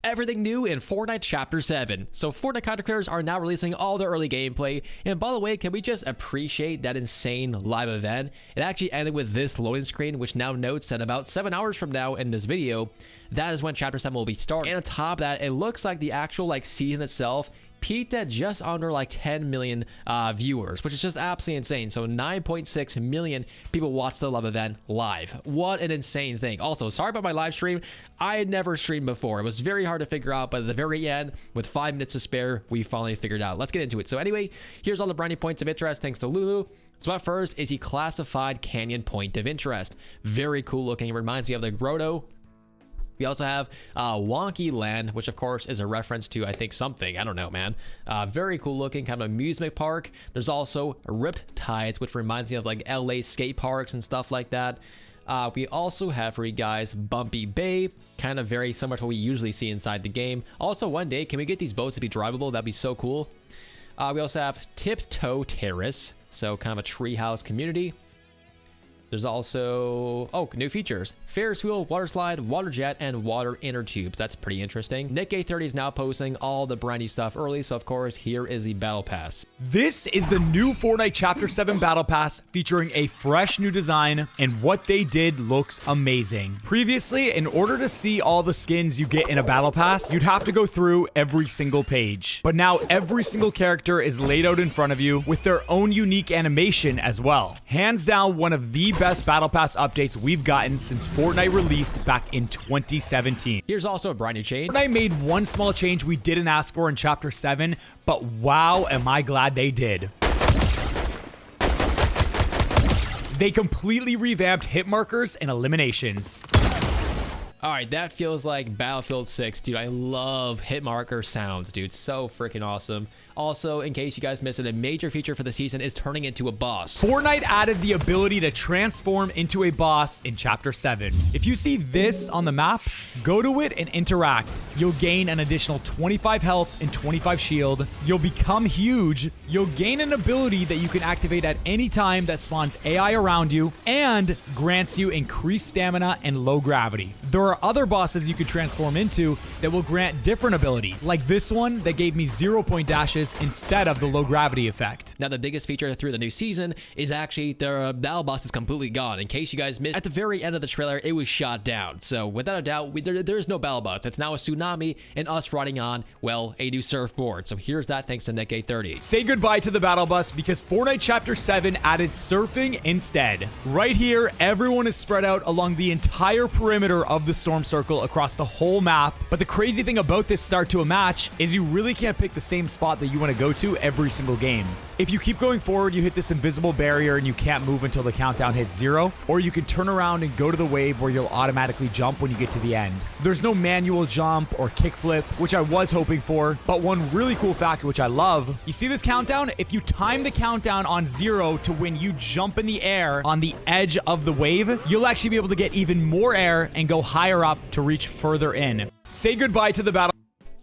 Everything new in Fortnite Chapter 7. So Fortnite content creators are now releasing all the early gameplay. And by the way, can we just appreciate that insane live event? It actually ended with this loading screen, which now notes that about 7 hours from now in this video, that is when Chapter 7 will be starting. And on top of that, it looks like the actual season itself peaked at just under 10 million viewers, which is just absolutely insane. So 9.6 million people watched the live event live. What an insane thing. Also, sorry about my live stream. I had never streamed before. It was very hard to figure out, but at the very end, with 5 minutes to spare, we finally figured it out. Let's get into it. So anyway, here's all the brand new points of interest thanks to Lulu. So at first is the classified canyon point of interest. Very cool looking. It reminds me of the grotto. We also have Wonky Land, which of course is a reference to, I think, something. I don't know, man. Very cool looking, kind of amusement park. There's also Ripped Tides, which reminds me of LA skate parks and stuff like that. We also have for you guys Bumpy Bay, kind of very similar to what we usually see inside the game. Also, one day, can we get these boats to be drivable? That'd be so cool. We also have Tiptoe Terrace, so kind of a treehouse community. There's also, new features. Ferris wheel, water slide, water jet, and water inner tubes. That's pretty interesting. Nick830 is now posting all the brand new stuff early, so of course, here is the Battle Pass. This is the new Fortnite Chapter 7 Battle Pass featuring a fresh new design, and what they did looks amazing. Previously, in order to see all the skins you get in a Battle Pass, you'd have to go through every single page. But now every single character is laid out in front of you with their own unique animation as well. Hands down, one of the best Battle Pass updates we've gotten since Fortnite released back in 2017. Here's also a brand new change. Fortnite made one small change we didn't ask for in Chapter 7, but wow, am I glad they did. They completely revamped hit markers and eliminations. All right, that feels like Battlefield 6, dude. I love hit marker sounds, dude. So freaking awesome. Also, in case you guys missed it, a major feature for the season is turning into a boss. Fortnite added the ability to transform into a boss in Chapter 7. If you see this on the map, go to it and interact. You'll gain an additional 25 health and 25 shield. You'll become huge. You'll gain an ability that you can activate at any time that spawns AI around you and grants you increased stamina and low gravity. There are other bosses you could transform into that will grant different abilities, like this one that gave me 0-point dashes instead of the low gravity effect. Now, the biggest feature through the new season is actually the battle boss is completely gone. In case you guys missed, at the very end of the trailer, it was shot down. So without a doubt, there is no battle boss. It's now a tsunami and us riding on, well, a new surfboard. So here's that thanks to Nick830. Say goodbye to the battle bus because Fortnite Chapter 7 added surfing instead. Right here, everyone is spread out along the entire perimeter of the storm circle across the whole map. But the crazy thing about this start to a match is you really can't pick the same spot that you want to go to every single game. If you keep going forward, you hit this invisible barrier and you can't move until the countdown hits 0, or you can turn around and go to the wave where you'll automatically jump when you get to the end. There's no manual jump or kickflip, which I was hoping for, but one really cool fact which I love, you see this countdown? If you time the countdown on 0 to when you jump in the air on the edge of the wave, you'll actually be able to get even more air and go higher up to reach further in. Say goodbye to the battle.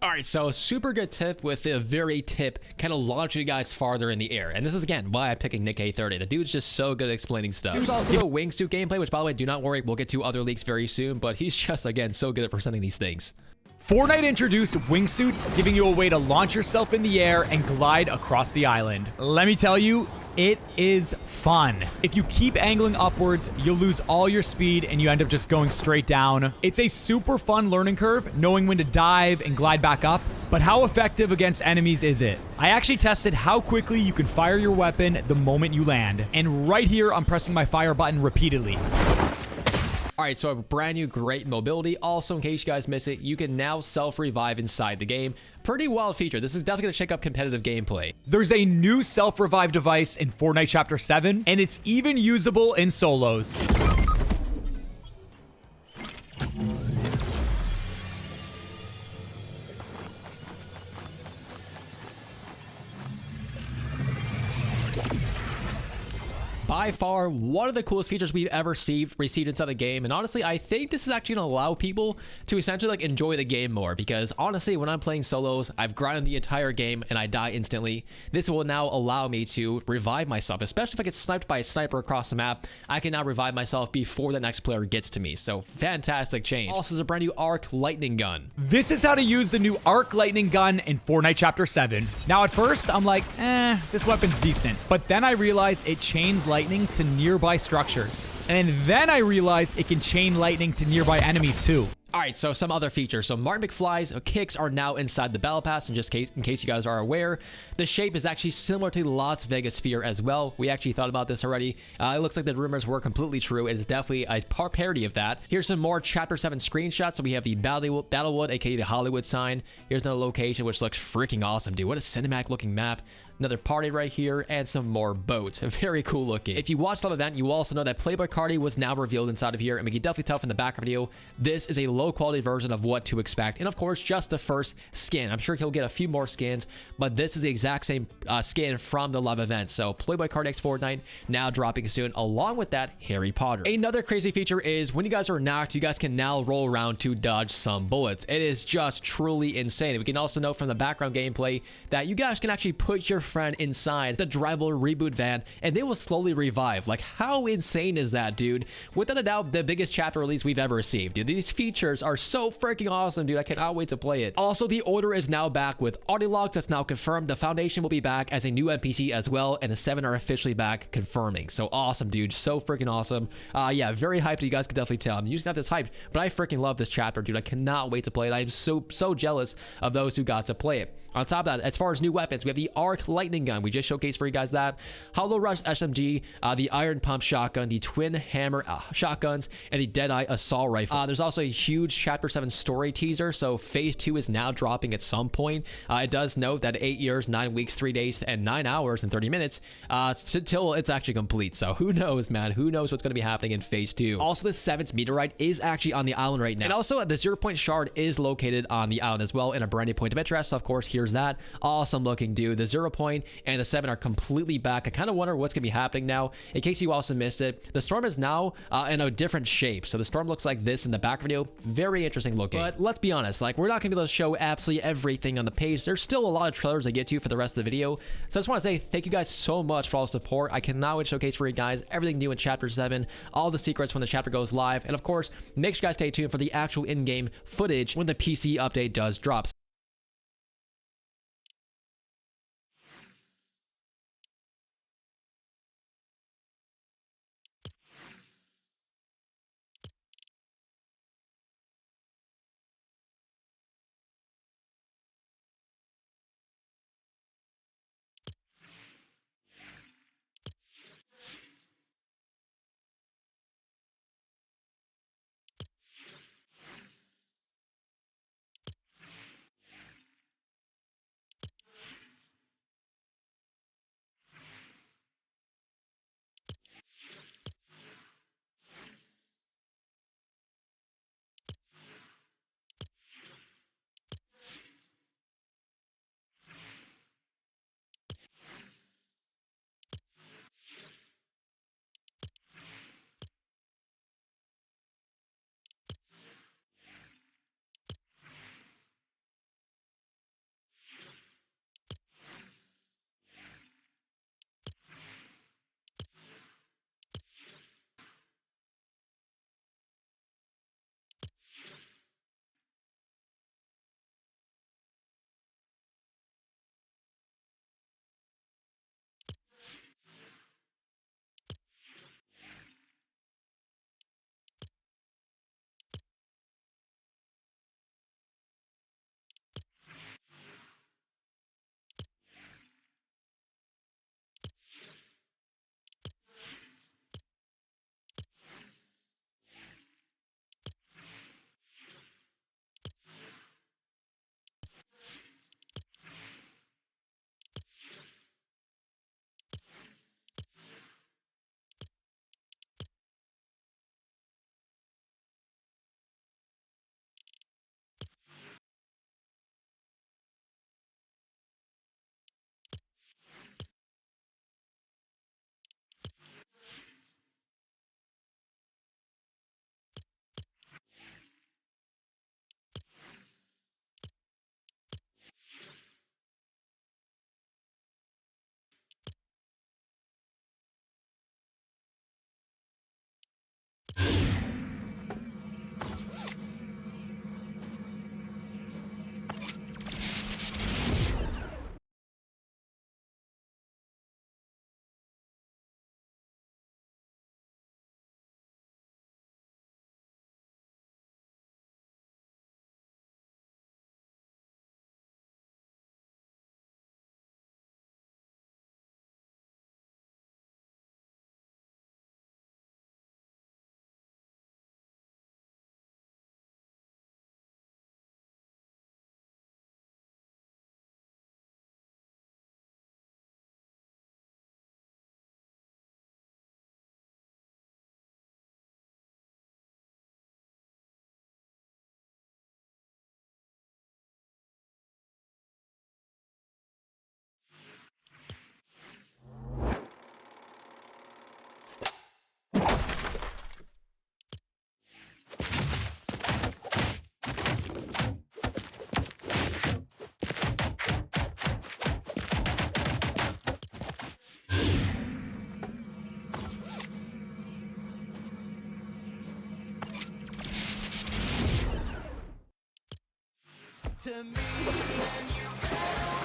All right, so super good tip with a very tip, kind of launching you guys farther in the air. And this is, again, why I'm picking Nick830. The dude's just so good at explaining stuff. There's also the wingsuit gameplay, which, by the way, do not worry, we'll get to other leaks very soon, but he's just, again, so good at presenting these things. Fortnite introduced wingsuits, giving you a way to launch yourself in the air and glide across the island. Let me tell you, it is fun. If you keep angling upwards, you'll lose all your speed and you end up just going straight down. It's a super fun learning curve, knowing when to dive and glide back up. But how effective against enemies is it? I actually tested how quickly you can fire your weapon the moment you land. And right here, I'm pressing my fire button repeatedly. All right, so a brand new great mobility. Also, in case you guys miss it, you can now self-revive inside the game. Pretty wild feature. This is definitely going to shake up competitive gameplay. There's a new self-revive device in Fortnite Chapter 7, and it's even usable in solos. by far one of the coolest features we've ever received inside the game. And honestly, I think this is actually gonna allow people to essentially like enjoy the game more, because honestly, when I'm playing solos, I've grinded the entire game and I die instantly. This will now allow me to revive myself, especially if I get sniped by a sniper across the map. I can now revive myself before the next player gets to me. So fantastic change. Also, there's a brand new arc lightning gun. This is how to use the new arc lightning gun in Fortnite Chapter 7. Now at first, I'm like, this weapon's decent. But then I realized it chains lightning to nearby structures. And then I realized it can chain lightning to nearby enemies too. All right, so some other features. So Martin McFly's kicks are now inside the battle pass, in case you guys are aware. The shape is actually similar to the Las Vegas sphere as well. We actually thought about this already. It looks like the rumors were completely true. It is definitely a parody of that. Here's some more Chapter 7 screenshots. So we have the Battlewood, aka the Hollywood sign. Here's another location, which looks freaking awesome, dude. What a cinematic looking map. Another party right here, and some more boats. Very cool looking. If you watched the event, you will also know that Playboy Cardi was now revealed inside of here, and we can definitely tell from the background video, this is a low quality version of what to expect. And of course, just the first skin. I'm sure he'll get a few more skins, but this is the exact same skin from the live event. So Playboy Cardi X Fortnite now dropping soon, along with that Harry Potter. Another crazy feature is when you guys are knocked, you guys can now roll around to dodge some bullets. It is just truly insane. We can also know from the background gameplay that you guys can actually put your friend inside the drivable reboot van and they will slowly revive. Like, how insane is that, dude? Without a doubt, the biggest chapter release we've ever received, dude. These features are so freaking awesome, dude. I cannot wait to play it. Also, the Order is now back with audio logs. That's now confirmed. The Foundation will be back as a new NPC as well, and the 7 are officially back, confirming. So awesome, dude. So freaking awesome. Yeah, very hyped. You guys can definitely tell. I'm usually not this hyped, but I freaking love this chapter, dude. I cannot wait to play it. I am so jealous of those who got to play it. On top of that, as far as new weapons, we have the Arc Lightning Gun. We just showcased for you guys that. Hollow Rush SMG, the Iron Pump Shotgun, the Twin Hammer Shotguns, and the Deadeye Assault Rifle. There's also a huge Chapter 7 story teaser, so Phase 2 is now dropping at some point. It does note that 8 years, 9 weeks, 3 days, and 9 hours and 30 minutes until it's actually complete. So who knows, man? Who knows what's going to be happening in Phase 2? Also, the 7th meteorite is actually on the island right now. And also, the 0-point shard is located on the island as well in a brand new point of interest. So, of course, here's that. Awesome looking, dude. The 0-point and the 7 are completely back. I kind of wonder what's going to be happening now. In case you also missed it, the storm is now in a different shape. So the storm looks like this in the back video. Very interesting looking. But let's be honest, like, we're not going to be able to show absolutely everything on the page. There's still a lot of trailers to get to for the rest of the video. So I just want to say thank you guys so much for all the support. I cannot wait to showcase for you guys everything new in Chapter 7, all the secrets when the chapter goes live. And of course, make sure you guys stay tuned for the actual in-game footage when the PC update does drop. to me, then you better